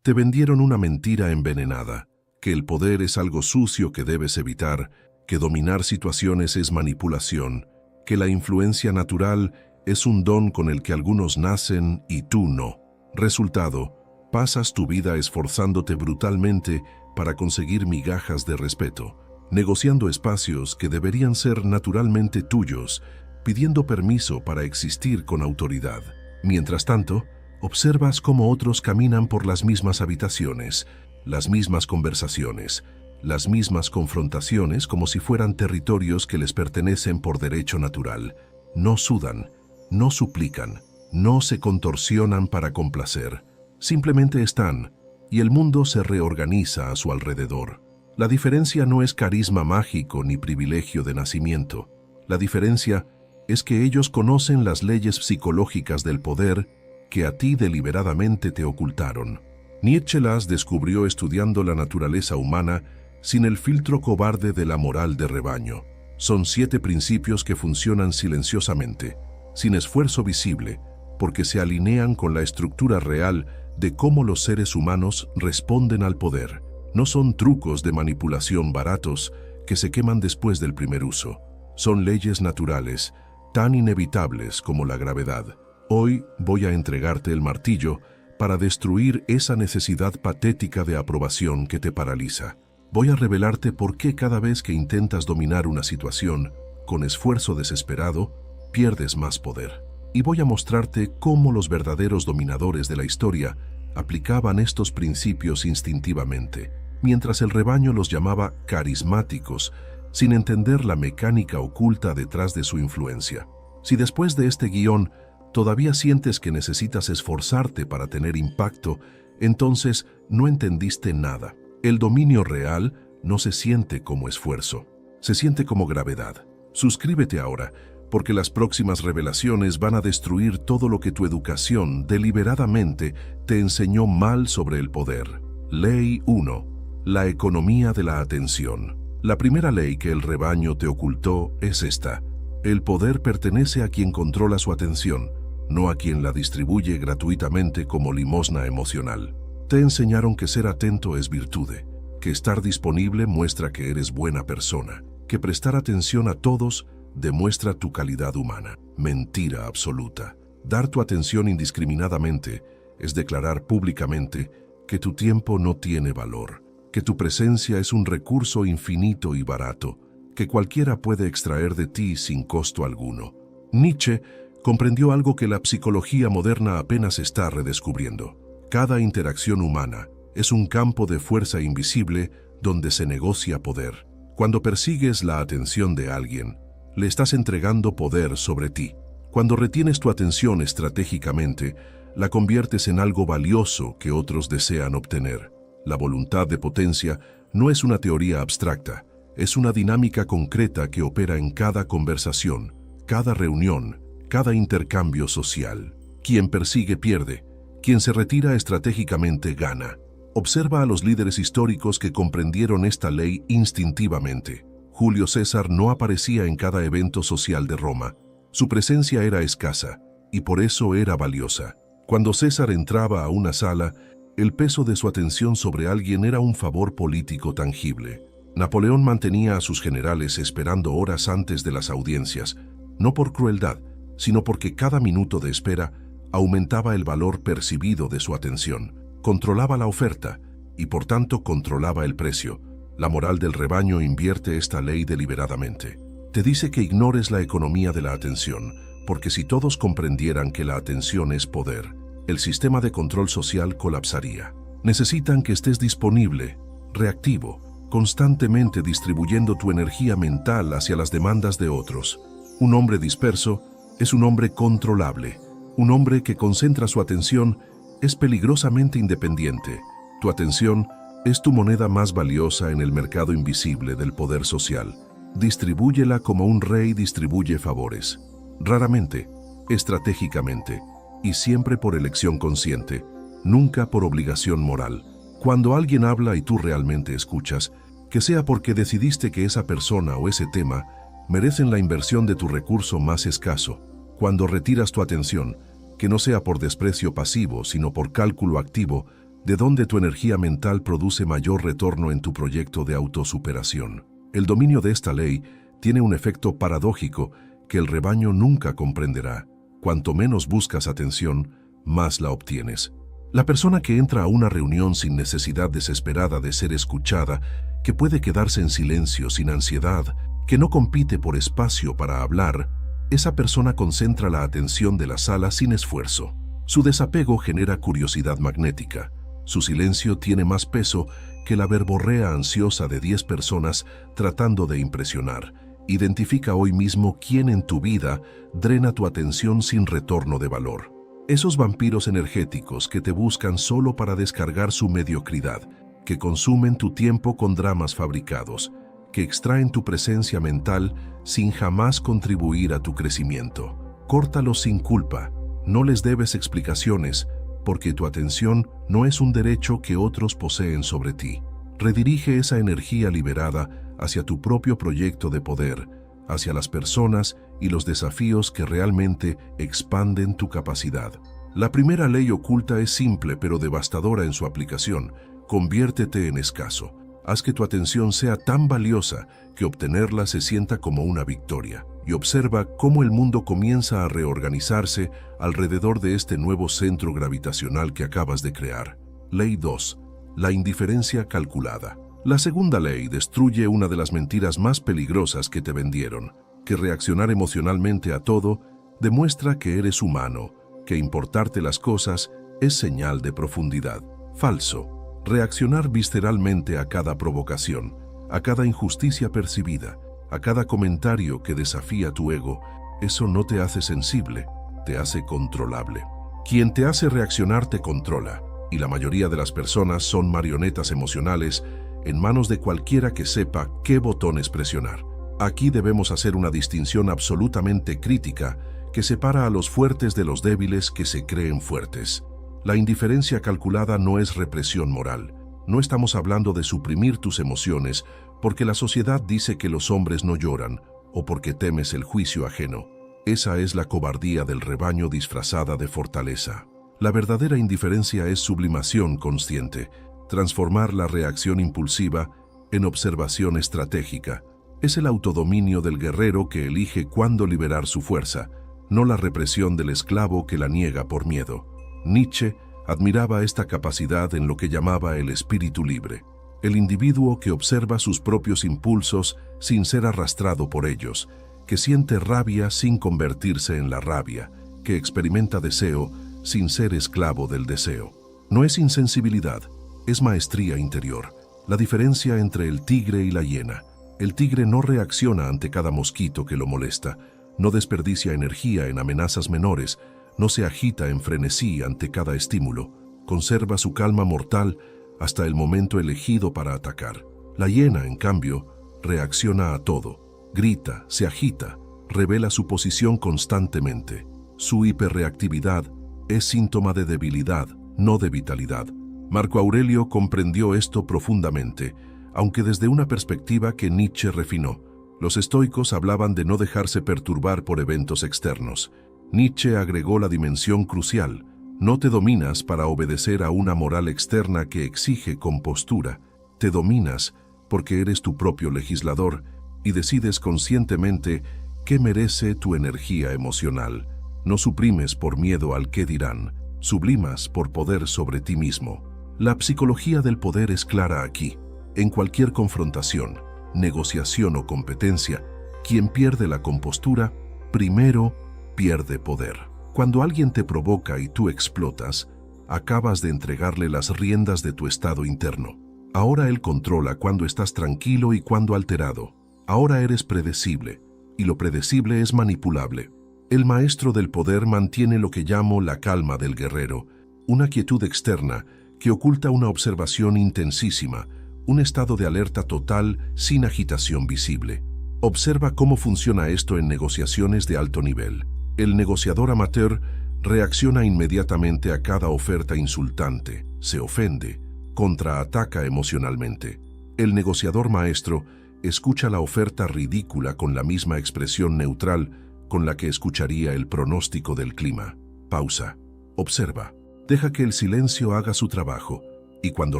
Te vendieron una mentira envenenada, que el poder es algo sucio que debes evitar, que dominar situaciones es manipulación, que la influencia natural es un don con el que algunos nacen y tú no. Resultado, pasas tu vida esforzándote brutalmente para conseguir migajas de respeto, negociando espacios que deberían ser naturalmente tuyos, pidiendo permiso para existir con autoridad. Mientras tanto, observas cómo otros caminan por las mismas habitaciones, las mismas conversaciones, las mismas confrontaciones como si fueran territorios que les pertenecen por derecho natural. No sudan, no suplican, no se contorsionan para complacer. Simplemente están, y el mundo se reorganiza a su alrededor. La diferencia no es carisma mágico ni privilegio de nacimiento. La diferencia es que ellos conocen las leyes psicológicas del poder que a ti deliberadamente te ocultaron. Nietzsche las descubrió estudiando la naturaleza humana sin el filtro cobarde de la moral de rebaño. Son 7 principios que funcionan silenciosamente, sin esfuerzo visible, porque se alinean con la estructura real de cómo los seres humanos responden al poder. No son trucos de manipulación baratos que se queman después del primer uso. Son leyes naturales, tan inevitables como la gravedad. Hoy voy a entregarte el martillo para destruir esa necesidad patética de aprobación que te paraliza. Voy a revelarte por qué cada vez que intentas dominar una situación, con esfuerzo desesperado, pierdes más poder. Y voy a mostrarte cómo los verdaderos dominadores de la historia aplicaban estos principios instintivamente, mientras el rebaño los llamaba carismáticos, sin entender la mecánica oculta detrás de su influencia. Si después de este guión todavía sientes que necesitas esforzarte para tener impacto, entonces no entendiste nada. El dominio real no se siente como esfuerzo, se siente como gravedad. Suscríbete ahora, porque las próximas revelaciones van a destruir todo lo que tu educación deliberadamente te enseñó mal sobre el poder. Ley 1. La economía de la atención. La primera ley que el rebaño te ocultó es esta: el poder pertenece a quien controla su atención, no a quien la distribuye gratuitamente como limosna emocional. Te enseñaron que ser atento es virtude, que estar disponible muestra que eres buena persona, que prestar atención a todos demuestra tu calidad humana. Mentira absoluta. Dar tu atención indiscriminadamente es declarar públicamente que tu tiempo no tiene valor, que tu presencia es un recurso infinito y barato, que cualquiera puede extraer de ti sin costo alguno. Nietzsche comprendió algo que la psicología moderna apenas está redescubriendo. Cada interacción humana es un campo de fuerza invisible donde se negocia poder. Cuando persigues la atención de alguien, le estás entregando poder sobre ti. Cuando retienes tu atención estratégicamente, la conviertes en algo valioso que otros desean obtener. La voluntad de potencia no es una teoría abstracta, es una dinámica concreta que opera en cada conversación, cada reunión, cada intercambio social. Quien persigue pierde, quien se retira estratégicamente gana. Observa a los líderes históricos que comprendieron esta ley instintivamente. Julio César no aparecía en cada evento social de Roma. Su presencia era escasa, y por eso era valiosa. Cuando César entraba a una sala, el peso de su atención sobre alguien era un favor político tangible. Napoleón mantenía a sus generales esperando horas antes de las audiencias, no por crueldad, sino porque cada minuto de espera aumentaba el valor percibido de su atención. Controlaba la oferta y por tanto controlaba el precio. La moral del rebaño invierte esta ley deliberadamente. Te dice que ignores la economía de la atención, porque si todos comprendieran que la atención es poder, el sistema de control social colapsaría. Necesitan que estés disponible, reactivo, constantemente distribuyendo tu energía mental hacia las demandas de otros. Un hombre disperso es un hombre controlable. Un hombre que concentra su atención es peligrosamente independiente. Tu atención es tu moneda más valiosa en el mercado invisible del poder social. Distribúyela como un rey distribuye favores. Raramente, estratégicamente, y siempre por elección consciente, nunca por obligación moral. Cuando alguien habla y tú realmente escuchas, que sea porque decidiste que esa persona o ese tema merecen la inversión de tu recurso más escaso. Cuando retiras tu atención, que no sea por desprecio pasivo, sino por cálculo activo, de dónde tu energía mental produce mayor retorno en tu proyecto de autosuperación. El dominio de esta ley tiene un efecto paradójico que el rebaño nunca comprenderá. Cuanto menos buscas atención, más la obtienes. La persona que entra a una reunión sin necesidad desesperada de ser escuchada, que puede quedarse en silencio sin ansiedad, que no compite por espacio para hablar, esa persona concentra la atención de la sala sin esfuerzo. Su desapego genera curiosidad magnética. Su silencio tiene más peso que la verborrea ansiosa de 10 personas tratando de impresionar. Identifica hoy mismo quién en tu vida drena tu atención sin retorno de valor. Esos vampiros energéticos que te buscan solo para descargar su mediocridad, que consumen tu tiempo con dramas fabricados, que extraen tu presencia mental sin jamás contribuir a tu crecimiento. Córtalos sin culpa, no les debes explicaciones, porque tu atención no es un derecho que otros poseen sobre ti. Redirige esa energía liberada hacia tu propio proyecto de poder, hacia las personas y los desafíos que realmente expanden tu capacidad. La primera ley oculta es simple pero devastadora en su aplicación. Conviértete en escaso. Haz que tu atención sea tan valiosa que obtenerla se sienta como una victoria. Y observa cómo el mundo comienza a reorganizarse alrededor de este nuevo centro gravitacional que acabas de crear. Ley 2. La indiferencia calculada. La segunda ley destruye una de las mentiras más peligrosas que te vendieron, que reaccionar emocionalmente a todo demuestra que eres humano, que importarte las cosas es señal de profundidad. Falso. Reaccionar visceralmente a cada provocación, a cada injusticia percibida, a cada comentario que desafía tu ego, eso no te hace sensible, te hace controlable. Quien te hace reaccionar te controla, y la mayoría de las personas son marionetas emocionales en manos de cualquiera que sepa qué botones presionar. Aquí debemos hacer una distinción absolutamente crítica que separa a los fuertes de los débiles que se creen fuertes. La indiferencia calculada no es represión moral. No estamos hablando de suprimir tus emociones porque la sociedad dice que los hombres no lloran o porque temes el juicio ajeno. Esa es la cobardía del rebaño disfrazada de fortaleza. La verdadera indiferencia es sublimación consciente, transformar la reacción impulsiva en observación estratégica. Es el autodominio del guerrero que elige cuándo liberar su fuerza, no la represión del esclavo que la niega por miedo. Nietzsche admiraba esta capacidad en lo que llamaba el espíritu libre, el individuo que observa sus propios impulsos sin ser arrastrado por ellos, que siente rabia sin convertirse en la rabia, que experimenta deseo sin ser esclavo del deseo. No es insensibilidad, es maestría interior. La diferencia entre el tigre y la hiena. El tigre no reacciona ante cada mosquito que lo molesta, no desperdicia energía en amenazas menores, no se agita en frenesí ante cada estímulo, conserva su calma mortal hasta el momento elegido para atacar. La hiena, en cambio, reacciona a todo, grita, se agita, revela su posición constantemente. Su hiperreactividad es síntoma de debilidad, no de vitalidad. Marco Aurelio comprendió esto profundamente, aunque desde una perspectiva que Nietzsche refinó. Los estoicos hablaban de no dejarse perturbar por eventos externos. Nietzsche agregó la dimensión crucial: no te dominas para obedecer a una moral externa que exige compostura, te dominas porque eres tu propio legislador y decides conscientemente qué merece tu energía emocional. No suprimes por miedo al qué dirán, sublimas por poder sobre ti mismo. La psicología del poder es clara aquí. En cualquier confrontación, negociación o competencia, quien pierde la compostura, primero pierde poder. Cuando alguien te provoca y tú explotas, acabas de entregarle las riendas de tu estado interno. Ahora él controla cuando estás tranquilo y cuando alterado. Ahora eres predecible, y lo predecible es manipulable. El maestro del poder mantiene lo que llamo la calma del guerrero, una quietud externa que oculta una observación intensísima, un estado de alerta total sin agitación visible. Observa cómo funciona esto en negociaciones de alto nivel. El negociador amateur reacciona inmediatamente a cada oferta insultante, se ofende, contraataca emocionalmente. El negociador maestro escucha la oferta ridícula con la misma expresión neutral con la que escucharía el pronóstico del clima. Pausa. Observa. Deja que el silencio haga su trabajo. y cuando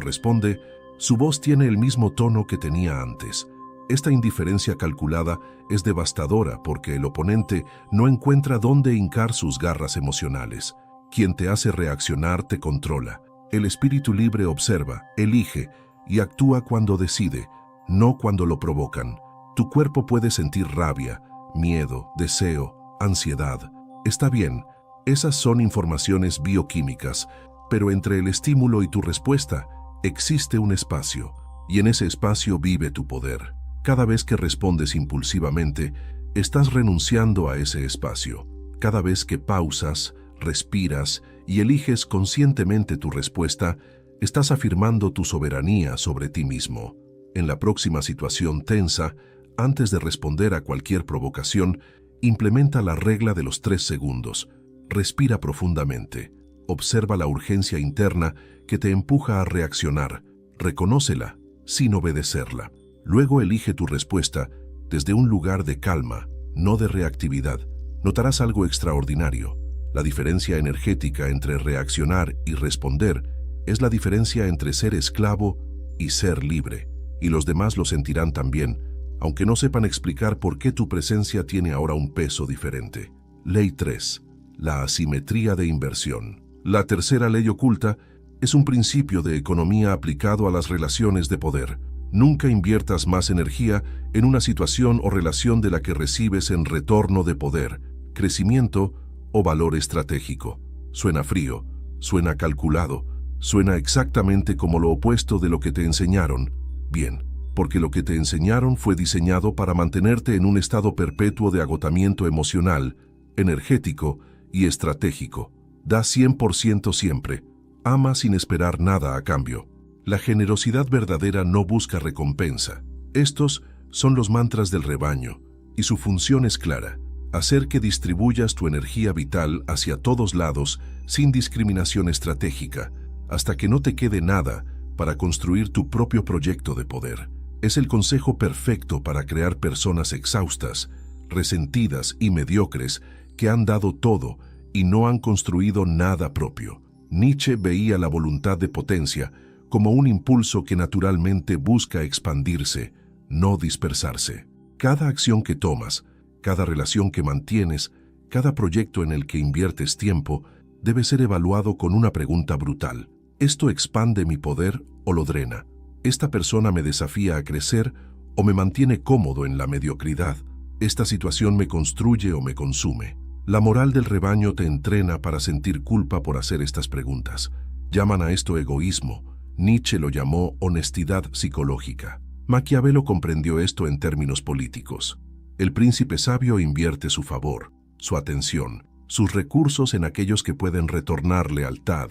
responde, su voz tiene el mismo tono que tenía antes. Esta indiferencia calculada es devastadora porque el oponente no encuentra dónde hincar sus garras emocionales. Quien te hace reaccionar te controla. El espíritu libre observa, elige y actúa cuando decide, no cuando lo provocan. Tu cuerpo puede sentir rabia, miedo, deseo, ansiedad. Está bien, esas son informaciones bioquímicas, pero entre el estímulo y tu respuesta existe un espacio, y en ese espacio vive tu poder. Cada vez que respondes impulsivamente, estás renunciando a ese espacio. Cada vez que pausas, respiras y eliges conscientemente tu respuesta, estás afirmando tu soberanía sobre ti mismo. En la próxima situación tensa, antes de responder a cualquier provocación, implementa la regla de los 3 segundos. Respira profundamente. Observa la urgencia interna que te empuja a reaccionar. Reconócela, sin obedecerla. Luego elige tu respuesta desde un lugar de calma, no de reactividad. Notarás algo extraordinario. La diferencia energética entre reaccionar y responder es la diferencia entre ser esclavo y ser libre. Y los demás lo sentirán también, aunque no sepan explicar por qué tu presencia tiene ahora un peso diferente. Ley 3. La asimetría de inversión. La tercera ley oculta es un principio de economía aplicado a las relaciones de poder. Nunca inviertas más energía en una situación o relación de la que recibes en retorno de poder, crecimiento o valor estratégico. Suena frío, suena calculado, suena exactamente como lo opuesto de lo que te enseñaron. Bien, porque lo que te enseñaron fue diseñado para mantenerte en un estado perpetuo de agotamiento emocional, energético y estratégico. Da 100% siempre. Ama sin esperar nada a cambio. La generosidad verdadera no busca recompensa. Estos son los mantras del rebaño, y su función es clara: hacer que distribuyas tu energía vital hacia todos lados sin discriminación estratégica, hasta que no te quede nada para construir tu propio proyecto de poder. Es el consejo perfecto para crear personas exhaustas, resentidas y mediocres que han dado todo y no han construido nada propio. Nietzsche veía la voluntad de potencia como un impulso que naturalmente busca expandirse, no dispersarse. Cada acción que tomas, cada relación que mantienes, cada proyecto en el que inviertes tiempo, debe ser evaluado con una pregunta brutal. ¿Esto expande mi poder o lo drena? ¿Esta persona me desafía a crecer o me mantiene cómodo en la mediocridad? ¿Esta situación me construye o me consume? La moral del rebaño te entrena para sentir culpa por hacer estas preguntas. Llaman a esto egoísmo. Nietzsche lo llamó honestidad psicológica. Maquiavelo comprendió esto en términos políticos. El príncipe sabio invierte su favor, su atención, sus recursos en aquellos que pueden retornar lealtad,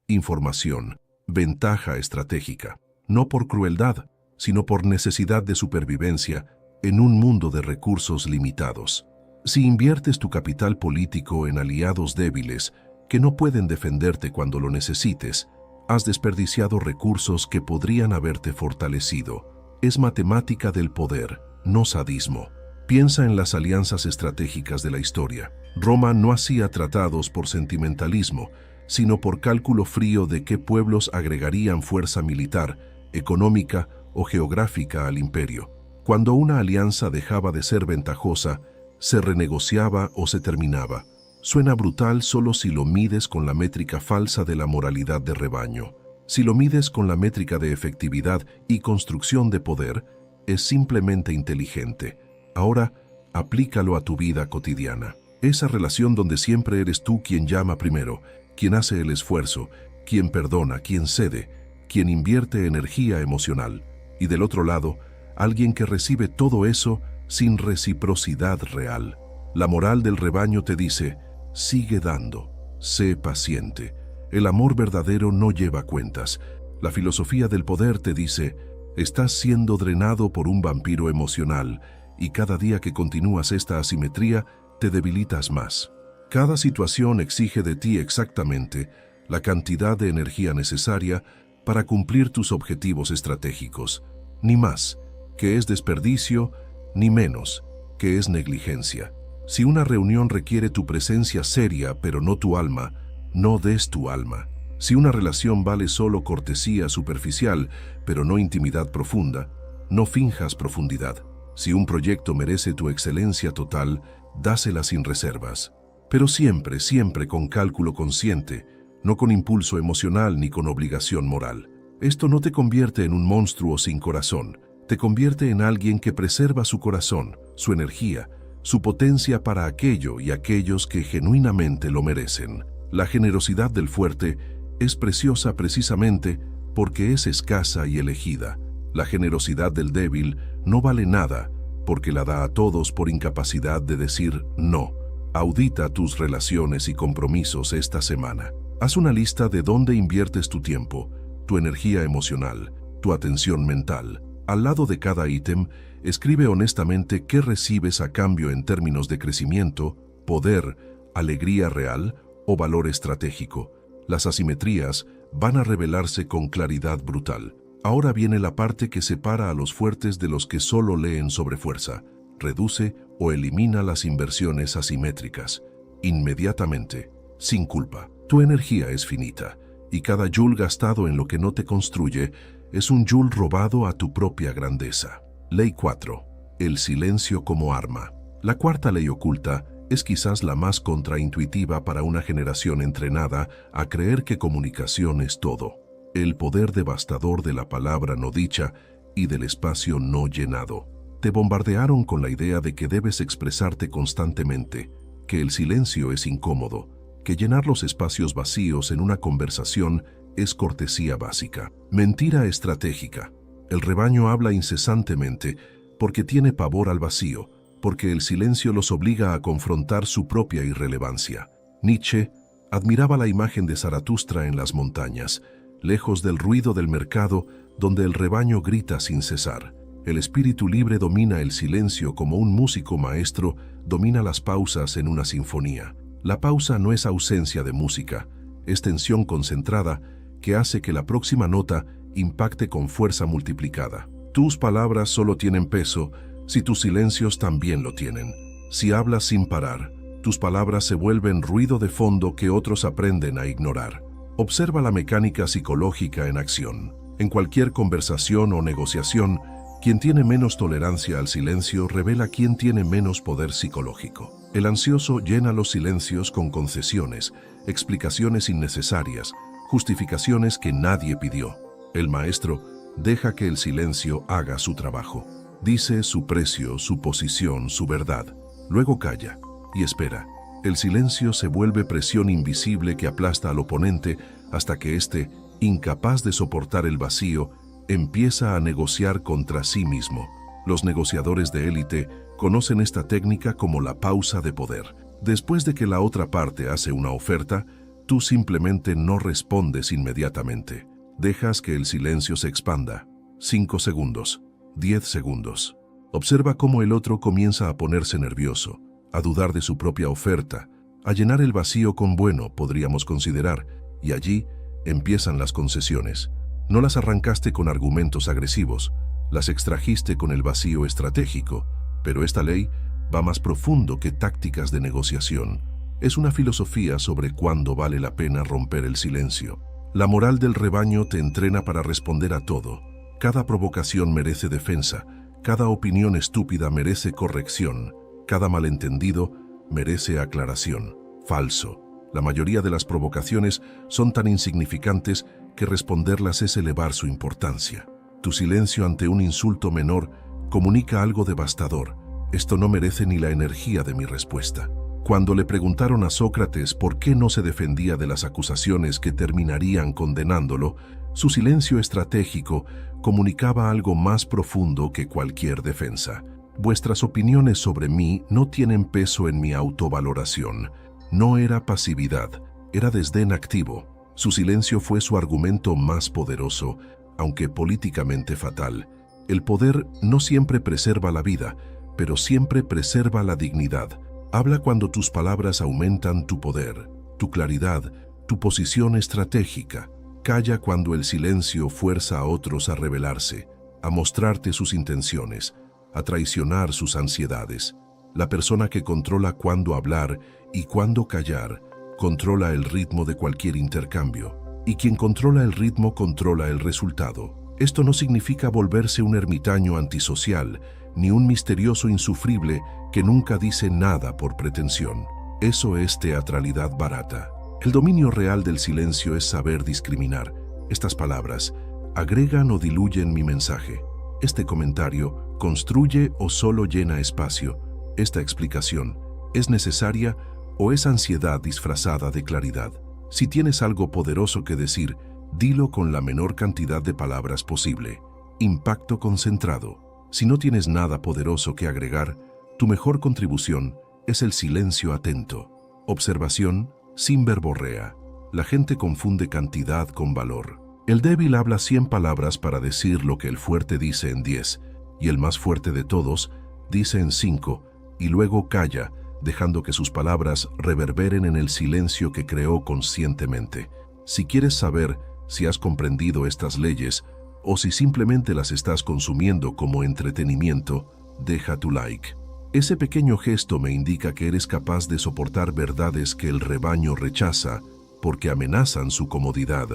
información, ventaja estratégica, no por crueldad, sino por necesidad de supervivencia en un mundo de recursos limitados. Si inviertes tu capital político en aliados débiles que no pueden defenderte cuando lo necesites, has desperdiciado recursos que podrían haberte fortalecido. Es matemática del poder, no sadismo. Piensa en las alianzas estratégicas de la historia. Roma no hacía tratados por sentimentalismo, sino por cálculo frío de qué pueblos agregarían fuerza militar, económica o geográfica al imperio. Cuando una alianza dejaba de ser ventajosa, se renegociaba o se terminaba. Suena brutal solo si lo mides con la métrica falsa de la moralidad de rebaño. Si lo mides con la métrica de efectividad y construcción de poder, es simplemente inteligente. Ahora, aplícalo a tu vida cotidiana. Esa relación donde siempre eres tú quien llama primero, quien hace el esfuerzo, quien perdona, quien cede, quien invierte energía emocional. Y del otro lado, alguien que recibe todo eso sin reciprocidad real. La moral del rebaño te dice: sigue dando, sé paciente. El amor verdadero no lleva cuentas. La filosofía del poder te dice: estás siendo drenado por un vampiro emocional y cada día que continúas esta asimetría te debilitas más. Cada situación exige de ti exactamente la cantidad de energía necesaria para cumplir tus objetivos estratégicos. Ni más, que es desperdicio, ni menos, que es negligencia. Si una reunión requiere tu presencia seria pero no tu alma, no des tu alma. Si una relación vale solo cortesía superficial, pero no intimidad profunda, no finjas profundidad. Si un proyecto merece tu excelencia total, dásela sin reservas. Pero siempre, siempre con cálculo consciente, no con impulso emocional ni con obligación moral. Esto no te convierte en un monstruo sin corazón, te convierte en alguien que preserva su corazón, su energía, su potencia para aquello y aquellos que genuinamente lo merecen. La generosidad del fuerte es preciosa precisamente porque es escasa y elegida. La generosidad del débil no vale nada porque la da a todos por incapacidad de decir no. Audita tus relaciones y compromisos esta semana. Haz una lista de dónde inviertes tu tiempo, tu energía emocional, tu atención mental. Al lado de cada ítem, escribe honestamente qué recibes a cambio en términos de crecimiento, poder, alegría real o valor estratégico. Las asimetrías van a revelarse con claridad brutal. Ahora viene la parte que separa a los fuertes de los que solo leen sobre fuerza. Reduce o elimina las inversiones asimétricas. Inmediatamente, sin culpa. Tu energía es finita, y cada joule gastado en lo que no te construye es un joule robado a tu propia grandeza. Ley 4. El silencio como arma. La cuarta ley oculta es quizás la más contraintuitiva para una generación entrenada a creer que comunicación es todo. El poder devastador de la palabra no dicha y del espacio no llenado. Te bombardearon con la idea de que debes expresarte constantemente, que el silencio es incómodo, que llenar los espacios vacíos en una conversación es cortesía básica. Mentira estratégica. El rebaño habla incesantemente porque tiene pavor al vacío, porque el silencio los obliga a confrontar su propia irrelevancia. Nietzsche admiraba la imagen de Zaratustra en las montañas, lejos del ruido del mercado donde el rebaño grita sin cesar. El espíritu libre domina el silencio como un músico maestro domina las pausas en una sinfonía. La pausa no es ausencia de música, es tensión concentrada que hace que la próxima nota impacte con fuerza multiplicada. Tus palabras solo tienen peso si tus silencios también lo tienen. Si hablas sin parar, tus palabras se vuelven ruido de fondo que otros aprenden a ignorar. Observa la mecánica psicológica en acción. En cualquier conversación o negociación, quien tiene menos tolerancia al silencio revela quién tiene menos poder psicológico. El ansioso llena los silencios con concesiones, explicaciones innecesarias, justificaciones que nadie pidió. El maestro deja que el silencio haga su trabajo. Dice su precio, su posición, su verdad. Luego calla y espera. El silencio se vuelve presión invisible que aplasta al oponente hasta que éste, incapaz de soportar el vacío, empieza a negociar contra sí mismo. Los negociadores de élite conocen esta técnica como la pausa de poder. Después de que la otra parte hace una oferta, tú simplemente no respondes inmediatamente. Dejas que el silencio se expanda. 5 segundos, 10 segundos. Observa cómo el otro comienza a ponerse nervioso, a dudar de su propia oferta, a llenar el vacío con bueno, podríamos considerar, y allí empiezan las concesiones. No las arrancaste con argumentos agresivos, las extrajiste con el vacío estratégico, pero esta ley va más profundo que tácticas de negociación. Es una filosofía sobre cuándo vale la pena romper el silencio. La moral del rebaño te entrena para responder a todo. Cada provocación merece defensa, cada opinión estúpida merece corrección, cada malentendido merece aclaración. Falso. La mayoría de las provocaciones son tan insignificantes que responderlas es elevar su importancia. Tu silencio ante un insulto menor comunica algo devastador. Esto no merece ni la energía de mi respuesta. Cuando le preguntaron a Sócrates por qué no se defendía de las acusaciones que terminarían condenándolo, su silencio estratégico comunicaba algo más profundo que cualquier defensa. Vuestras opiniones sobre mí no tienen peso en mi autovaloración. No era pasividad, era desdén activo. Su silencio fue su argumento más poderoso, aunque políticamente fatal. El poder no siempre preserva la vida, pero siempre preserva la dignidad. Habla cuando tus palabras aumentan tu poder, tu claridad, tu posición estratégica. Calla cuando el silencio fuerza a otros a rebelarse, a mostrarte sus intenciones, a traicionar sus ansiedades. La persona que controla cuándo hablar y cuándo callar, controla el ritmo de cualquier intercambio. y quien controla el ritmo controla el resultado. Esto no significa volverse un ermitaño antisocial, ni un misterioso insufrible que nunca dice nada por pretensión. Eso es teatralidad barata. El dominio real del silencio es saber discriminar. Estas palabras agregan o diluyen mi mensaje. Este comentario construye o solo llena espacio. Esta explicación es necesaria o es ansiedad disfrazada de claridad. Si tienes algo poderoso que decir, dilo con la menor cantidad de palabras posible. Impacto concentrado. Si no tienes nada poderoso que agregar, tu mejor contribución es el silencio atento. Observación sin verborrea. La gente confunde cantidad con valor. El débil habla 100 palabras para decir lo que el fuerte dice en 10, y el más fuerte de todos dice en 5, y luego calla, dejando que sus palabras reverberen en el silencio que creó conscientemente. Si quieres saber si has comprendido estas leyes o si simplemente las estás consumiendo como entretenimiento, deja tu like. Ese pequeño gesto me indica que eres capaz de soportar verdades que el rebaño rechaza porque amenazan su comodidad.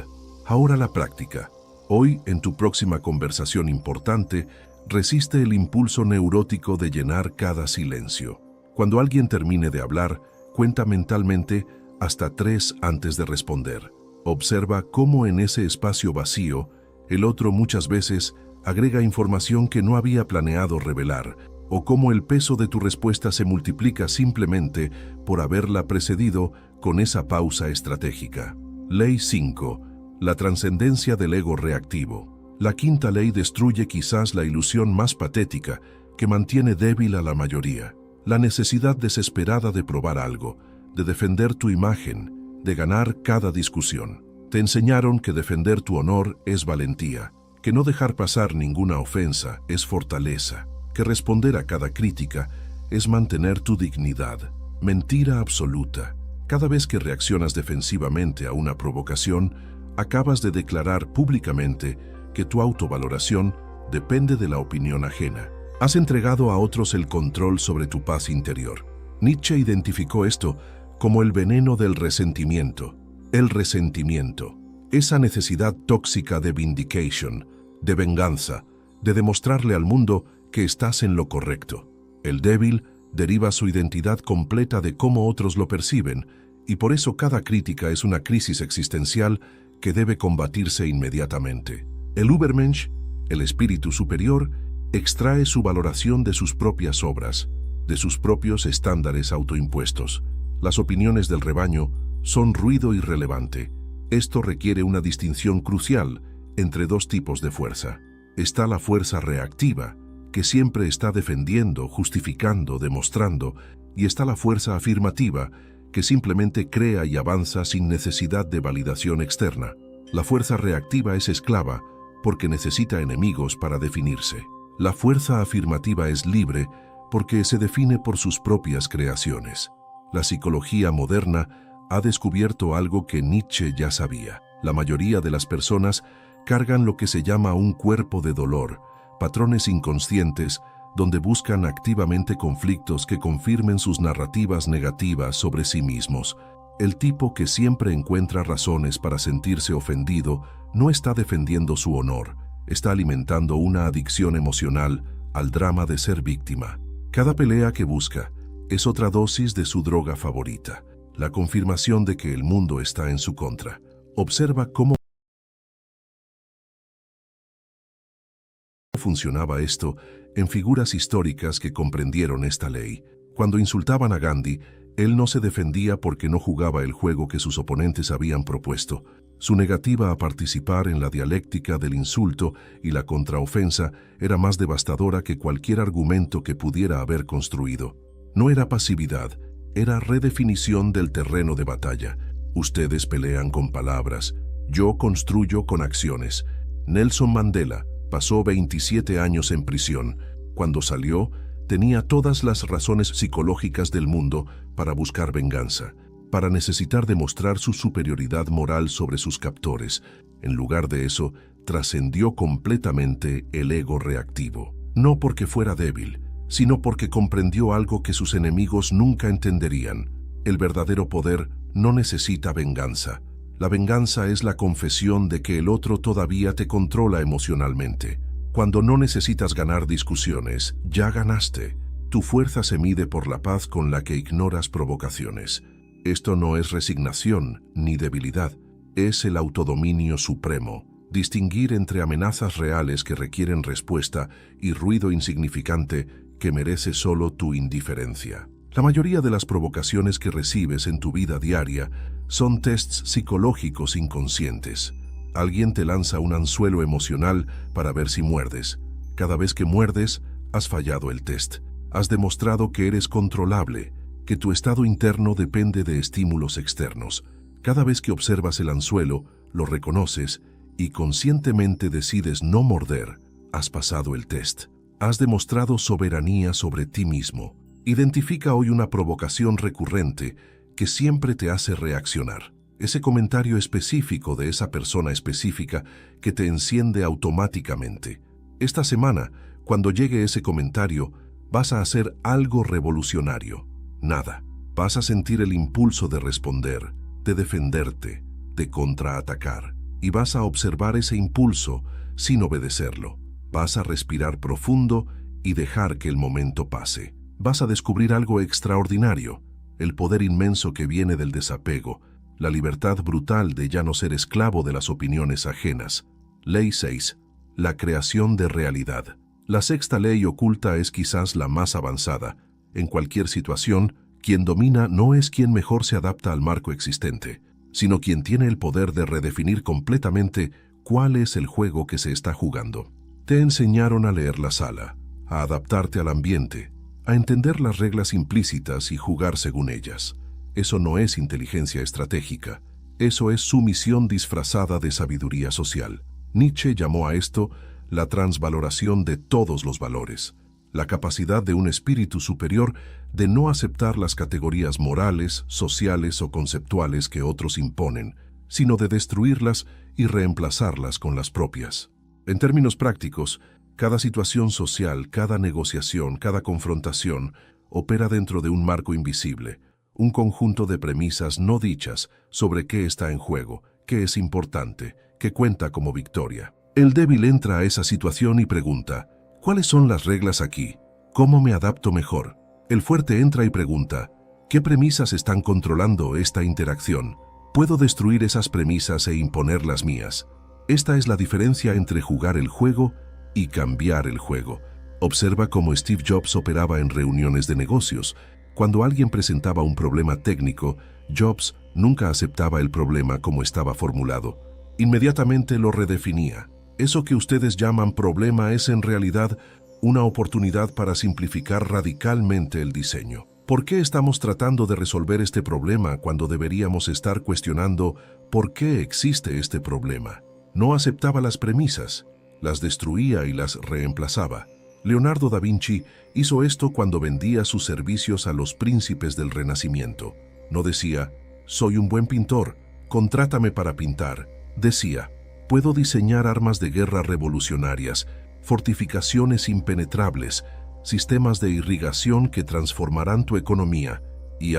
Ahora la práctica. Hoy, en tu próxima conversación importante, resiste el impulso neurótico de llenar cada silencio. Cuando alguien termine de hablar, cuenta mentalmente hasta 3 antes de responder. Observa cómo en ese espacio vacío, el otro muchas veces agrega información que no había planeado revelar, o cómo el peso de tu respuesta se multiplica simplemente por haberla precedido con esa pausa estratégica. Ley 5. La trascendencia del ego reactivo. La quinta ley destruye quizás la ilusión más patética que mantiene débil a la mayoría. La necesidad desesperada de probar algo, de defender tu imagen, de ganar cada discusión. Te enseñaron que defender tu honor es valentía, que no dejar pasar ninguna ofensa es fortaleza, que responder a cada crítica es mantener tu dignidad. Mentira absoluta. Cada vez que reaccionas defensivamente a una provocación, acabas de declarar públicamente que tu autovaloración depende de la opinión ajena. Has entregado a otros el control sobre tu paz interior. Nietzsche identificó esto como el veneno del resentimiento. El resentimiento, esa necesidad tóxica de vindication, de venganza, de demostrarle al mundo que estás en lo correcto. El débil deriva su identidad completa de cómo otros lo perciben, y por eso cada crítica es una crisis existencial que debe combatirse inmediatamente. El Übermensch, el espíritu superior, extrae su valoración de sus propias obras, de sus propios estándares autoimpuestos. Las opiniones del rebaño son ruido irrelevante. Esto requiere una distinción crucial entre 2 tipos de fuerza. Está la fuerza reactiva, que siempre está defendiendo, justificando, demostrando, y está la fuerza afirmativa, que simplemente crea y avanza sin necesidad de validación externa. La fuerza reactiva es esclava porque necesita enemigos para definirse. La fuerza afirmativa es libre porque se define por sus propias creaciones. La psicología moderna ha descubierto algo que Nietzsche ya sabía. La mayoría de las personas cargan lo que se llama un cuerpo de dolor, patrones inconscientes donde buscan activamente conflictos que confirmen sus narrativas negativas sobre sí mismos. El tipo que siempre encuentra razones para sentirse ofendido no está defendiendo su honor, está alimentando una adicción emocional al drama de ser víctima. Cada pelea que busca es otra dosis de su droga favorita, la confirmación de que el mundo está en su contra. Observa cómo funcionaba esto en figuras históricas que comprendieron esta ley. Cuando insultaban a Gandhi, él no se defendía porque no jugaba el juego que sus oponentes habían propuesto. Su negativa a participar en la dialéctica del insulto y la contraofensa era más devastadora que cualquier argumento que pudiera haber construido. No era pasividad, era redefinición del terreno de batalla. Ustedes pelean con palabras, yo construyo con acciones. Nelson Mandela pasó 27 años en prisión. Cuando salió, tenía todas las razones psicológicas del mundo para buscar venganza, para necesitar demostrar su superioridad moral sobre sus captores. En lugar de eso, trascendió completamente el ego reactivo. No porque fuera débil, sino porque comprendió algo que sus enemigos nunca entenderían. El verdadero poder no necesita venganza. La venganza es la confesión de que el otro todavía te controla emocionalmente. Cuando no necesitas ganar discusiones, ya ganaste. Tu fuerza se mide por la paz con la que ignoras provocaciones. Esto no es resignación ni debilidad, es el autodominio supremo. Distinguir entre amenazas reales que requieren respuesta y ruido insignificante que merece solo tu indiferencia. La mayoría de las provocaciones que recibes en tu vida diaria son tests psicológicos inconscientes. Alguien te lanza un anzuelo emocional para ver si muerdes. Cada vez que muerdes, has fallado el test. Has demostrado que eres controlable, que tu estado interno depende de estímulos externos. Cada vez que observas el anzuelo, lo reconoces y conscientemente decides no morder, has pasado el test. Has demostrado soberanía sobre ti mismo. Identifica hoy una provocación recurrente que siempre te hace reaccionar. Ese comentario específico de esa persona específica que te enciende automáticamente. Esta semana, cuando llegue ese comentario, vas a hacer algo revolucionario. Nada. Vas a sentir el impulso de responder, de defenderte, de contraatacar. Y vas a observar ese impulso sin obedecerlo. Vas a respirar profundo y dejar que el momento pase. Vas a descubrir algo extraordinario, el poder inmenso que viene del desapego, la libertad brutal de ya no ser esclavo de las opiniones ajenas. Ley 6. La creación de realidad. La sexta ley oculta es quizás la más avanzada. En cualquier situación, quien domina no es quien mejor se adapta al marco existente, sino quien tiene el poder de redefinir completamente cuál es el juego que se está jugando. Te enseñaron a leer la sala, a adaptarte al ambiente, a entender las reglas implícitas y jugar según ellas. Eso no es inteligencia estratégica, eso es sumisión disfrazada de sabiduría social. Nietzsche llamó a esto la transvaloración de todos los valores, la capacidad de un espíritu superior de no aceptar las categorías morales, sociales o conceptuales que otros imponen, sino de destruirlas y reemplazarlas con las propias. En términos prácticos, cada situación social, cada negociación, cada confrontación opera dentro de un marco invisible, un conjunto de premisas no dichas sobre qué está en juego, qué es importante, qué cuenta como victoria. El débil entra a esa situación y pregunta, ¿cuáles son las reglas aquí? ¿Cómo me adapto mejor? El fuerte entra y pregunta, ¿qué premisas están controlando esta interacción? ¿Puedo destruir esas premisas e imponer las mías? Esta es la diferencia entre jugar el juego y cambiar el juego. Observa cómo Steve Jobs operaba en reuniones de negocios. Cuando alguien presentaba un problema técnico, Jobs nunca aceptaba el problema como estaba formulado. Inmediatamente lo redefinía. Eso que ustedes llaman problema es en realidad una oportunidad para simplificar radicalmente el diseño. ¿Por qué estamos tratando de resolver este problema cuando deberíamos estar cuestionando por qué existe este problema? No aceptaba las premisas, las destruía y las reemplazaba. Leonardo da Vinci hizo esto cuando vendía sus servicios a los príncipes del Renacimiento. No decía, soy un buen pintor, contrátame para pintar. Decía, puedo diseñar armas de guerra revolucionarias, fortificaciones impenetrables, sistemas de irrigación que transformarán tu economía. Y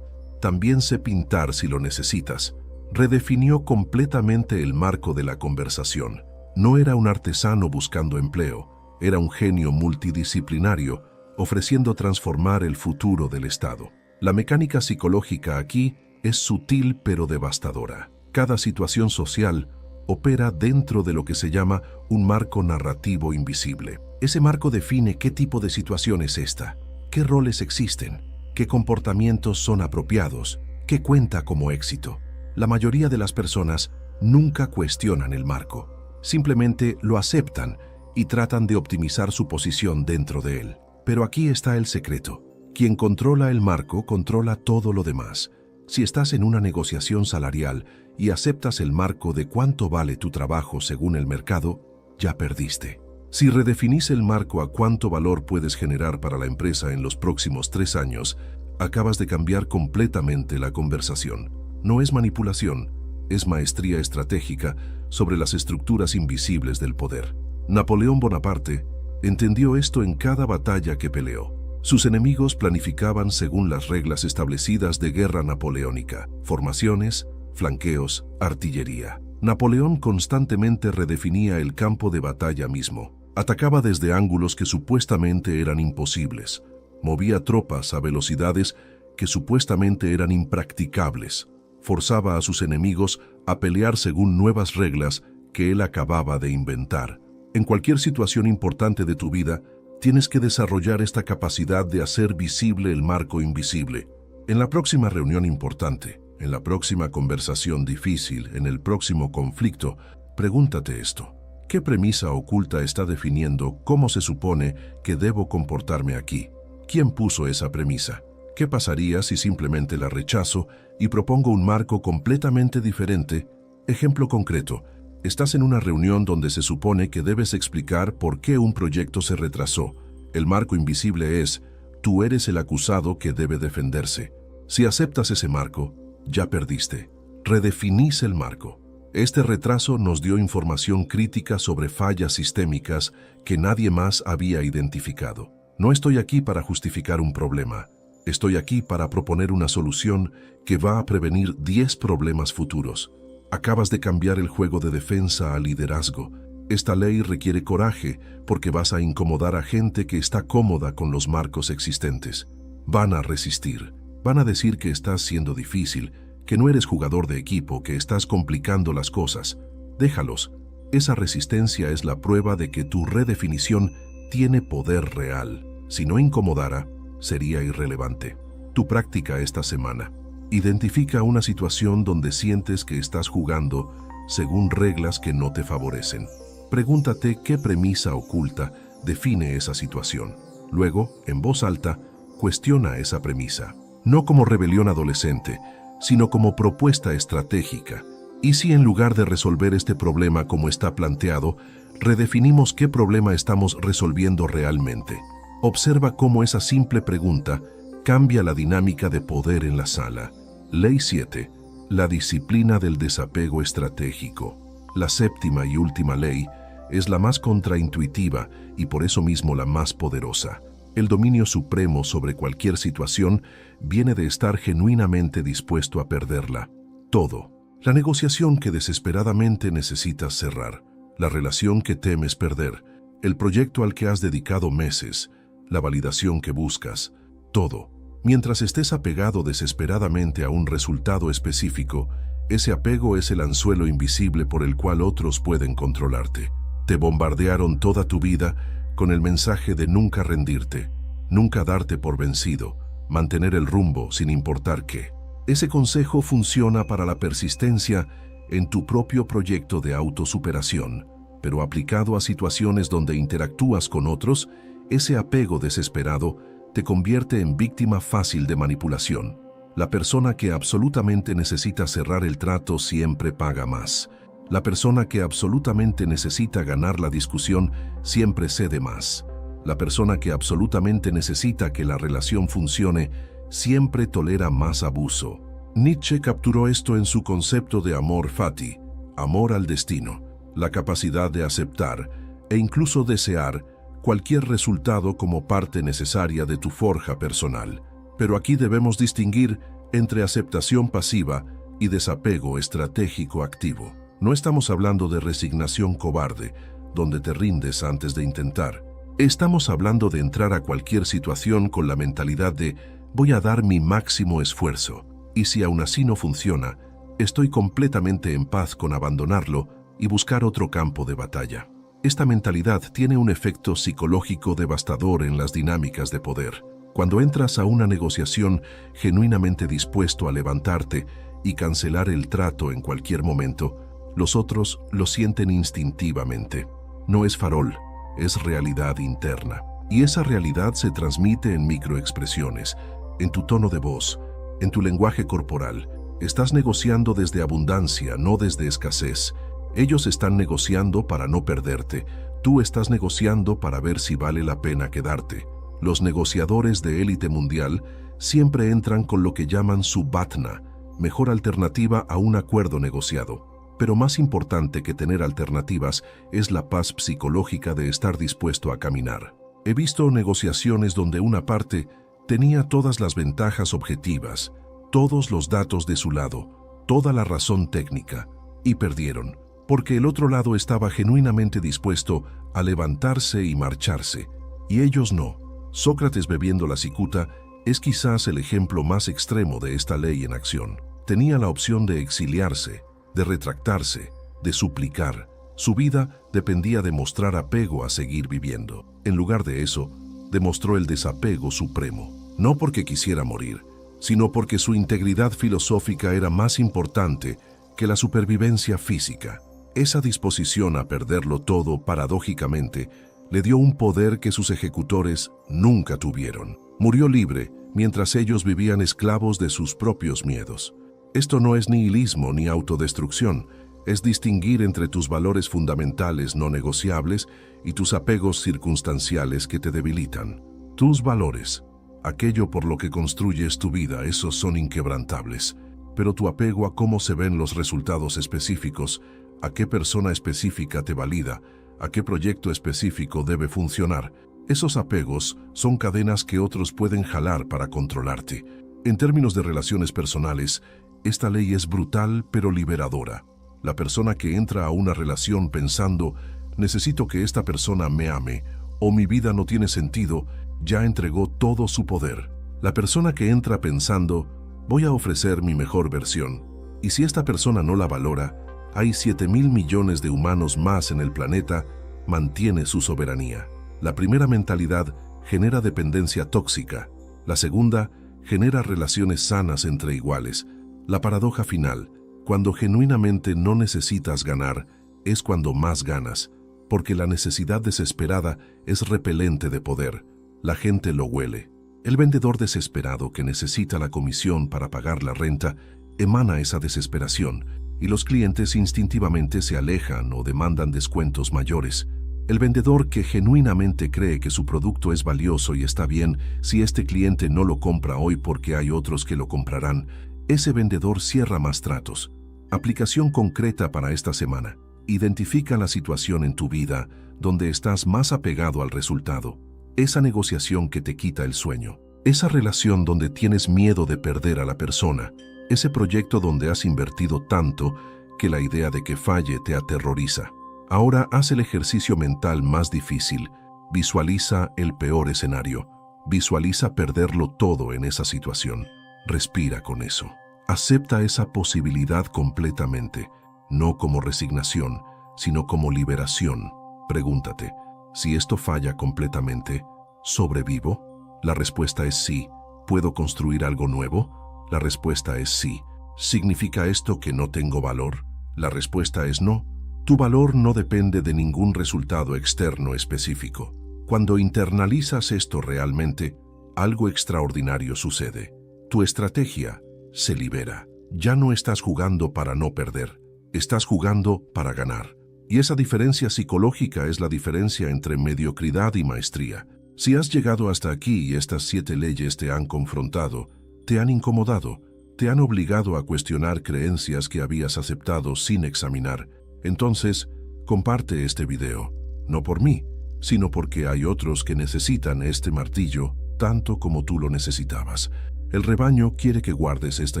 también sé pintar si lo necesitas. Redefinió completamente el marco de la conversación. No era un artesano buscando empleo, era un genio multidisciplinario, ofreciendo transformar el futuro del Estado. La mecánica psicológica aquí es sutil pero devastadora. Cada situación social opera dentro de lo que se llama un marco narrativo invisible. Ese marco define qué tipo de situación es esta, qué roles existen, qué comportamientos son apropiados, qué cuenta como éxito. La mayoría de las personas nunca cuestionan el marco, simplemente lo aceptan y tratan de optimizar su posición dentro de él. Pero aquí está el secreto. Quien controla el marco controla todo lo demás. Si estás en una negociación salarial y aceptas el marco de cuánto vale tu trabajo según el mercado, ya perdiste. Si redefinís el marco a cuánto valor puedes generar para la empresa en los próximos 3 años, acabas de cambiar completamente la conversación. No es manipulación, es maestría estratégica sobre las estructuras invisibles del poder. Napoleón Bonaparte entendió esto en cada batalla que peleó. Sus enemigos planificaban según las reglas establecidas de guerra napoleónica: formaciones, flanqueos, artillería. Napoleón constantemente redefinía el campo de batalla mismo. Atacaba desde ángulos que supuestamente eran imposibles. Movía tropas a velocidades que supuestamente eran impracticables. Forzaba a sus enemigos a pelear según nuevas reglas que él acababa de inventar. En cualquier situación importante de tu vida, tienes que desarrollar esta capacidad de hacer visible el marco invisible. En la próxima reunión importante, en la próxima conversación difícil, en el próximo conflicto, pregúntate esto. ¿Qué premisa oculta está definiendo cómo se supone que debo comportarme aquí? ¿Quién puso esa premisa? ¿Qué pasaría si simplemente la rechazo y propongo un marco completamente diferente? Ejemplo concreto. Estás en una reunión donde se supone que debes explicar por qué un proyecto se retrasó. El marco invisible es, tú eres el acusado que debe defenderse. Si aceptas ese marco, ya perdiste. Redefinís el marco. Este retraso nos dio información crítica sobre fallas sistémicas que nadie más había identificado. No estoy aquí para justificar un problema. Estoy aquí para proponer una solución que va a prevenir 10 problemas futuros. Acabas de cambiar el juego de defensa a liderazgo. Esta ley requiere coraje porque vas a incomodar a gente que está cómoda con los marcos existentes. Van a resistir. Van a decir que estás siendo difícil, que no eres jugador de equipo, que estás complicando las cosas. Déjalos. Esa resistencia es la prueba de que tu redefinición tiene poder real. Si no incomodara, sería irrelevante. Tu práctica esta semana. Identifica una situación donde sientes que estás jugando según reglas que no te favorecen. Pregúntate qué premisa oculta define esa situación. Luego, en voz alta, cuestiona esa premisa. No como rebelión adolescente, sino como propuesta estratégica. ¿Y si en lugar de resolver este problema como está planteado, redefinimos qué problema estamos resolviendo realmente? Observa cómo esa simple pregunta cambia la dinámica de poder en la sala. Ley 7. La disciplina del desapego estratégico. La séptima y última ley es la más contraintuitiva y por eso mismo la más poderosa. El dominio supremo sobre cualquier situación viene de estar genuinamente dispuesto a perderla. Todo. La negociación que desesperadamente necesitas cerrar, la relación que temes perder, el proyecto al que has dedicado meses, la validación que buscas, todo. Mientras estés apegado desesperadamente a un resultado específico, ese apego es el anzuelo invisible por el cual otros pueden controlarte. Te bombardearon toda tu vida con el mensaje de nunca rendirte, nunca darte por vencido, mantener el rumbo sin importar qué. Ese consejo funciona para la persistencia en tu propio proyecto de autosuperación, pero aplicado a situaciones donde interactúas con otros, ese apego desesperado te convierte en víctima fácil de manipulación. La persona que absolutamente necesita cerrar el trato siempre paga más. La persona que absolutamente necesita ganar la discusión siempre cede más. La persona que absolutamente necesita que la relación funcione siempre tolera más abuso. Nietzsche capturó esto en su concepto de amor fati, amor al destino, la capacidad de aceptar e incluso desear cualquier resultado como parte necesaria de tu forja personal. Pero aquí debemos distinguir entre aceptación pasiva y desapego estratégico activo. No estamos hablando de resignación cobarde, donde te rindes antes de intentar. Estamos hablando de entrar a cualquier situación con la mentalidad de voy a dar mi máximo esfuerzo, y si aún así no funciona, estoy completamente en paz con abandonarlo y buscar otro campo de batalla. Esta mentalidad tiene un efecto psicológico devastador en las dinámicas de poder. Cuando entras a una negociación genuinamente dispuesto a levantarte y cancelar el trato en cualquier momento, los otros lo sienten instintivamente. No es farol, es realidad interna. Y esa realidad se transmite en microexpresiones, en tu tono de voz, en tu lenguaje corporal. Estás negociando desde abundancia, no desde escasez. Ellos están negociando para no perderte. Tú estás negociando para ver si vale la pena quedarte. Los negociadores de élite mundial siempre entran con lo que llaman su BATNA, mejor alternativa a un acuerdo negociado. Pero más importante que tener alternativas es la paz psicológica de estar dispuesto a caminar. He visto negociaciones donde una parte tenía todas las ventajas objetivas, todos los datos de su lado, toda la razón técnica, y perdieron, porque el otro lado estaba genuinamente dispuesto a levantarse y marcharse, y ellos no. Sócrates bebiendo la cicuta es quizás el ejemplo más extremo de esta ley en acción. Tenía la opción de exiliarse, de retractarse, de suplicar. Su vida dependía de mostrar apego a seguir viviendo. En lugar de eso, demostró el desapego supremo, no porque quisiera morir, sino porque su integridad filosófica era más importante que la supervivencia física. Esa disposición a perderlo todo, paradójicamente, le dio un poder que sus ejecutores nunca tuvieron. Murió libre, mientras ellos vivían esclavos de sus propios miedos. Esto no es nihilismo ni autodestrucción, es distinguir entre tus valores fundamentales no negociables y tus apegos circunstanciales que te debilitan. Tus valores, aquello por lo que construyes tu vida, esos son inquebrantables, pero tu apego a cómo se ven los resultados específicos, a qué persona específica te valida, a qué proyecto específico debe funcionar, esos apegos son cadenas que otros pueden jalar para controlarte. En términos de relaciones personales, esta ley es brutal pero liberadora. La persona que entra a una relación pensando, necesito que esta persona me ame, o mi vida no tiene sentido, ya entregó todo su poder. La persona que entra pensando, voy a ofrecer mi mejor versión, y si esta persona no la valora, hay 7.000 millones de humanos más en el planeta, mantiene su soberanía. La primera mentalidad genera dependencia tóxica. La segunda genera relaciones sanas entre iguales. La paradoja final, cuando genuinamente no necesitas ganar, es cuando más ganas, porque la necesidad desesperada es repelente de poder. La gente lo huele. El vendedor desesperado que necesita la comisión para pagar la renta emana esa desesperación, y los clientes instintivamente se alejan o demandan descuentos mayores. El vendedor que genuinamente cree que su producto es valioso y está bien si este cliente no lo compra hoy porque hay otros que lo comprarán, ese vendedor cierra más tratos. Aplicación concreta para esta semana. Identifica la situación en tu vida donde estás más apegado al resultado. Esa negociación que te quita el sueño. Esa relación donde tienes miedo de perder a la persona. Ese proyecto donde has invertido tanto que la idea de que falle te aterroriza. Ahora haz el ejercicio mental más difícil. Visualiza el peor escenario. Visualiza perderlo todo en esa situación. Respira con eso. Acepta esa posibilidad completamente, no como resignación, sino como liberación. Pregúntate, si esto falla completamente, ¿sobrevivo? La respuesta es sí. ¿Puedo construir algo nuevo? La respuesta es sí. ¿Significa esto que no tengo valor? La respuesta es no. Tu valor no depende de ningún resultado externo específico. Cuando internalizas esto realmente, algo extraordinario sucede. Tu estrategia se libera. Ya no estás jugando para no perder, estás jugando para ganar. Y esa diferencia psicológica es la diferencia entre mediocridad y maestría. Si has llegado hasta aquí y estas 7 leyes te han confrontado, te han incomodado, te han obligado a cuestionar creencias que habías aceptado sin examinar, entonces comparte este video, no por mí, sino porque hay otros que necesitan este martillo tanto como tú lo necesitabas. El rebaño quiere que guardes esta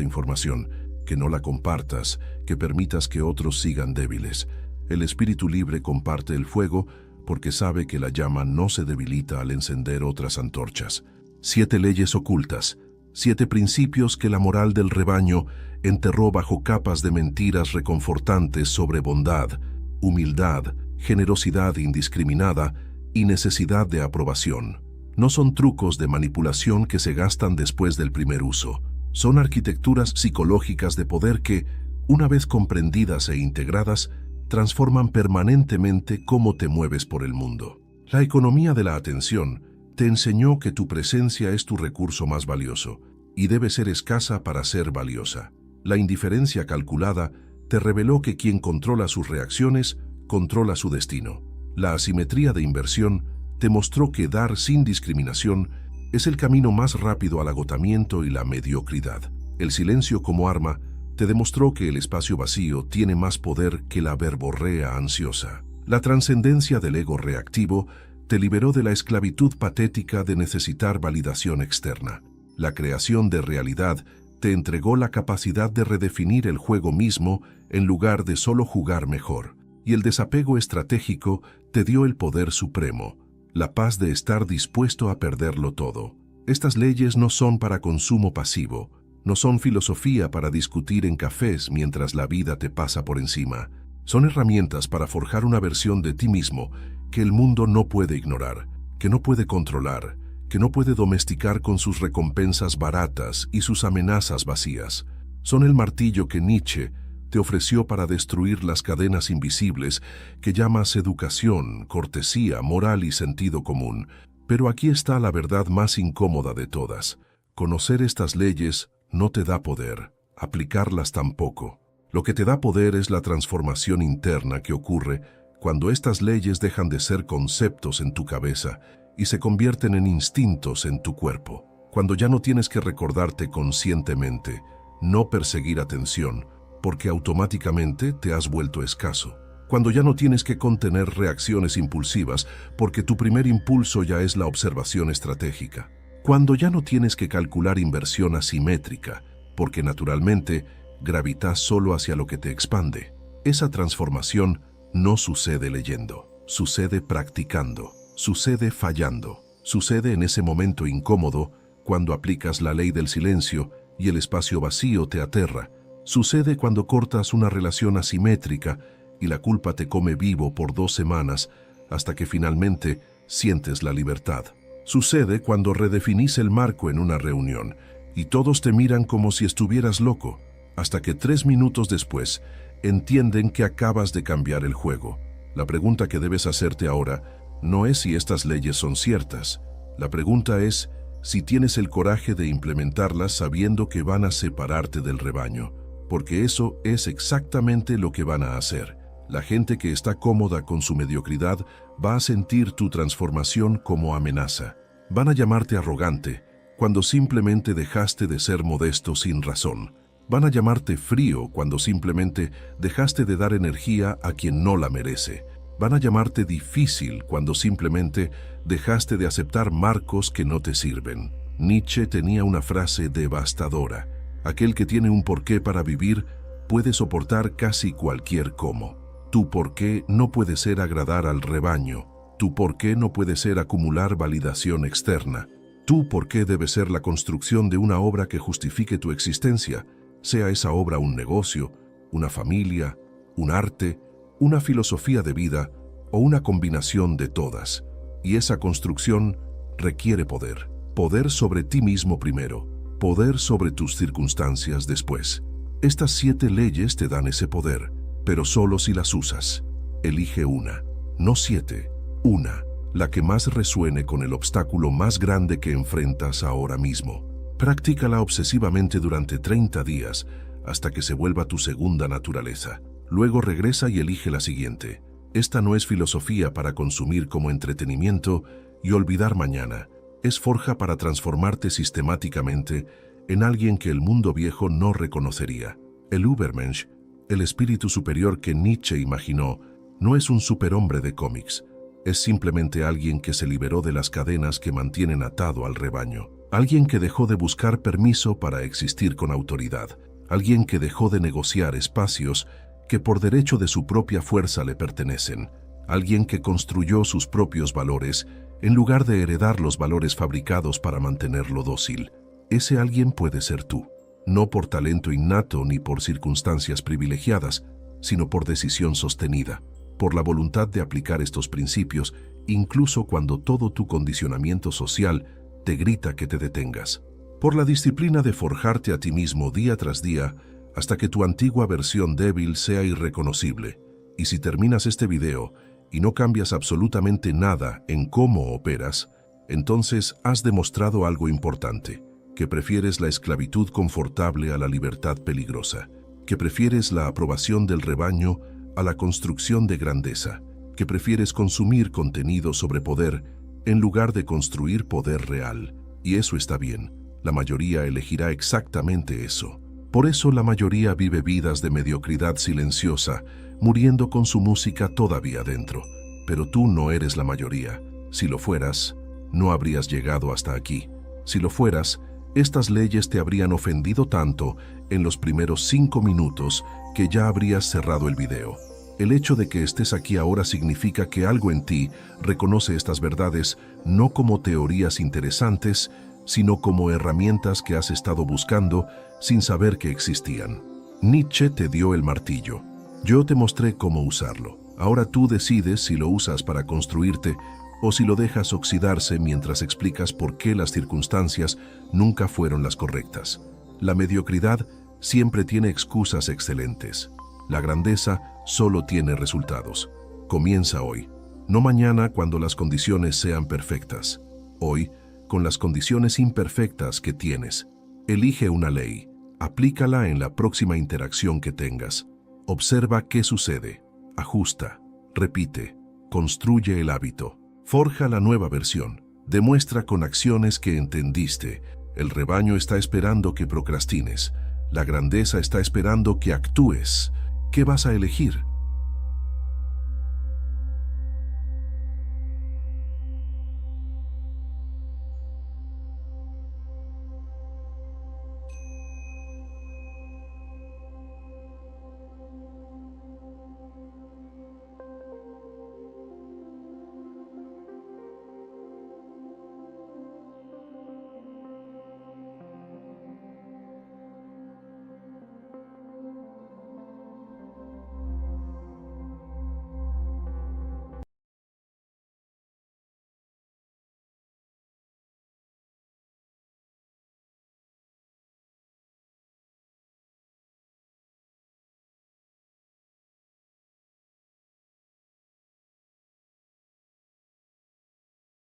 información, que no la compartas, que permitas que otros sigan débiles. El espíritu libre comparte el fuego porque sabe que la llama no se debilita al encender otras antorchas. 7 leyes ocultas, 7 principios que la moral del rebaño enterró bajo capas de mentiras reconfortantes sobre bondad, humildad, generosidad indiscriminada y necesidad de aprobación. No son trucos de manipulación que se gastan después del primer uso. Son arquitecturas psicológicas de poder que, una vez comprendidas e integradas, transforman permanentemente cómo te mueves por el mundo. La economía de la atención te enseñó que tu presencia es tu recurso más valioso y debe ser escasa para ser valiosa. La indiferencia calculada te reveló que quien controla sus reacciones, controla su destino. La asimetría de inversión te mostró que dar sin discriminación es el camino más rápido al agotamiento y la mediocridad. El silencio como arma te demostró que el espacio vacío tiene más poder que la verborrea ansiosa. La trascendencia del ego reactivo te liberó de la esclavitud patética de necesitar validación externa. La creación de realidad te entregó la capacidad de redefinir el juego mismo en lugar de solo jugar mejor. Y el desapego estratégico te dio el poder supremo, la paz de estar dispuesto a perderlo todo. Estas leyes no son para consumo pasivo, no son filosofía para discutir en cafés mientras la vida te pasa por encima. Son herramientas para forjar una versión de ti mismo que el mundo no puede ignorar, que no puede controlar, que no puede domesticar con sus recompensas baratas y sus amenazas vacías. Son el martillo que Nietzsche te ofreció para destruir las cadenas invisibles que llamas educación, cortesía, moral y sentido común. Pero aquí está la verdad más incómoda de todas. Conocer estas leyes no te da poder, aplicarlas tampoco. Lo que te da poder es la transformación interna que ocurre cuando estas leyes dejan de ser conceptos en tu cabeza y se convierten en instintos en tu cuerpo. Cuando ya no tienes que recordarte conscientemente, no perseguir atención, porque automáticamente te has vuelto escaso. Cuando ya no tienes que contener reacciones impulsivas, porque tu primer impulso ya es la observación estratégica. Cuando ya no tienes que calcular inversión asimétrica, porque naturalmente gravitas solo hacia lo que te expande. Esa transformación no sucede leyendo, sucede practicando, sucede fallando, sucede en ese momento incómodo cuando aplicas la ley del silencio y el espacio vacío te aterra. Sucede cuando cortas una relación asimétrica y la culpa te come vivo por 2 semanas hasta que finalmente sientes la libertad. Sucede cuando redefinís el marco en una reunión y todos te miran como si estuvieras loco, hasta que 3 minutos después entienden que acabas de cambiar el juego. La pregunta que debes hacerte ahora no es si estas leyes son ciertas. La pregunta es si tienes el coraje de implementarlas sabiendo que van a separarte del rebaño, porque eso es exactamente lo que van a hacer. La gente que está cómoda con su mediocridad va a sentir tu transformación como amenaza. Van a llamarte arrogante cuando simplemente dejaste de ser modesto sin razón. Van a llamarte frío cuando simplemente dejaste de dar energía a quien no la merece. Van a llamarte difícil cuando simplemente dejaste de aceptar marcos que no te sirven. Nietzsche tenía una frase devastadora: aquel que tiene un porqué para vivir puede soportar casi cualquier cómo. Tu porqué no puede ser agradar al rebaño. Tu porqué no puede ser acumular validación externa. Tu porqué debe ser la construcción de una obra que justifique tu existencia, sea esa obra un negocio, una familia, un arte, una filosofía de vida o una combinación de todas. Y esa construcción requiere poder. Poder sobre ti mismo primero, poder sobre tus circunstancias después. Estas 7 leyes te dan ese poder, pero solo si las usas. Elige una, no 7, una, la que más resuene con el obstáculo más grande que enfrentas ahora mismo. Practícala obsesivamente durante 30 días hasta que se vuelva tu segunda naturaleza. Luego regresa y elige la siguiente. Esta no es filosofía para consumir como entretenimiento y olvidar mañana. Es forja para transformarte sistemáticamente en alguien que el mundo viejo no reconocería. El Übermensch, el espíritu superior que Nietzsche imaginó, no es un superhombre de cómics. Es simplemente alguien que se liberó de las cadenas que mantienen atado al rebaño. Alguien que dejó de buscar permiso para existir con autoridad. Alguien que dejó de negociar espacios que por derecho de su propia fuerza le pertenecen. Alguien que construyó sus propios valores en lugar de heredar los valores fabricados para mantenerlo dócil. Ese alguien puede ser tú, no por talento innato ni por circunstancias privilegiadas, sino por decisión sostenida, por la voluntad de aplicar estos principios, incluso cuando todo tu condicionamiento social te grita que te detengas. Por la disciplina de forjarte a ti mismo día tras día hasta que tu antigua versión débil sea irreconocible. Y si terminas este video y no cambias absolutamente nada en cómo operas, entonces has demostrado algo importante, que prefieres la esclavitud confortable a la libertad peligrosa, que prefieres la aprobación del rebaño a la construcción de grandeza, que prefieres consumir contenido sobre poder en lugar de construir poder real. Y eso está bien, la mayoría elegirá exactamente eso. Por eso la mayoría vive vidas de mediocridad silenciosa, muriendo con su música todavía dentro. Pero tú no eres la mayoría. Si lo fueras, no habrías llegado hasta aquí. Si lo fueras, Estas leyes te habrían ofendido tanto en los primeros 5 minutos que ya habrías cerrado el video. El hecho de que estés aquí ahora significa que algo en ti reconoce estas verdades no como teorías interesantes, sino como herramientas que has estado buscando sin saber que existían. Nietzsche te dio el martillo. Yo te mostré cómo usarlo. Ahora tú decides si lo usas para construirte o si lo dejas oxidarse mientras explicas por qué las circunstancias nunca fueron las correctas. La mediocridad siempre tiene excusas excelentes. La grandeza solo tiene resultados. Comienza hoy, no mañana cuando las condiciones sean perfectas. Hoy, con las condiciones imperfectas que tienes. Elige una ley, aplícala en la próxima interacción que tengas. Observa qué sucede, ajusta, repite, construye el hábito. Forja la nueva versión. Demuestra con acciones que entendiste. El rebaño está esperando que procrastines. La grandeza está esperando que actúes. ¿Qué vas a elegir?